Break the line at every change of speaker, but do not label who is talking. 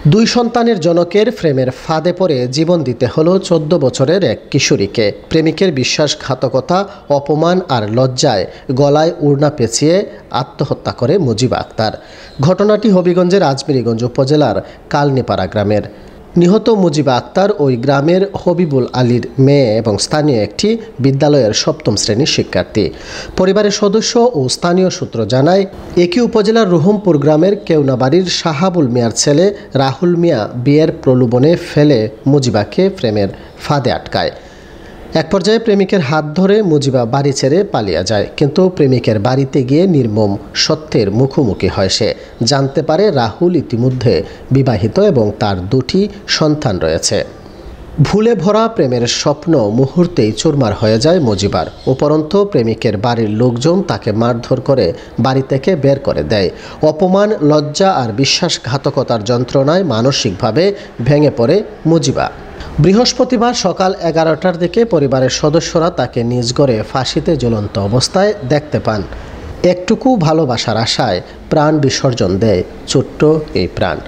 দুই সন্তানের জনকের প্রেমের ফাঁদে পড়ে জীবন দিতে হলো ১৪ বছরের এক কিশোরীকে। প্রেমিকের বিশ্বাসঘাতকতা, অপমান আর লজ্জায় গলায় ওড়না পেঁচিয়ে আত্মহত্যা করে মুজিবা আক্তার। ঘটনাটি হবিগঞ্জের আজমিরীগঞ্জ উপজেলার কালনিপাড়া গ্রামের। নিহত মুজিবা আক্তার ওই গ্রামের হবিবুল আলীর মেয়ে এবং স্থানীয় একটি বিদ্যালয়ের ৭ম শ্রেণীর শিক্ষার্থী। পরিবারের সদস্য ও স্থানীয় সূত্র জানায়, একই উপজেলার রুহুমপুর গ্রামের কেওনাবাড়ির শাহাবুল মিয়ার ছেলে রাহুল মিয়া বিয়ের প্রলোভনে ফেলে মুজিবাকে প্রেমের ফাঁদে আটকায়। এক পর্যায়ে প্রেমিকের হাত ধরে মুজিবা বাড়ি ছেড়ে পালিয়ে যায়, কিন্তু প্রেমিকের বাড়িতে গিয়ে নির্মম সত্যের মুখোমুখি হয় সে। জানতে পারে রাহুল ইতিমধ্যে বিবাহিত এবং তার 2টি সন্তান রয়েছে। ভুলে ভরা প্রেমের স্বপ্ন মুহূর্তেই চুরমার হয়ে যায় মুজিবার। উপরন্তু প্রেমিকের বাড়ির লোকজন তাকে মারধর করে বাড়ি থেকে বের করে দেয়। অপমান, লজ্জা আর বিশ্বাসঘাতকতার যন্ত্রণায় মানসিকভাবে ভেঙে পড়ে মুজিবা। বৃহস্পতিবার সকাল 11টার দিকে পরিবারের সদস্যরা তাকে নিজ ঘরে ফাঁসিতে ঝুলন্ত অবস্থায় দেখতে পান। একটুকু ভালোবাসার আশায় প্রাণ বিসর্জন দেয় ছোট্ট এই প্রাণ।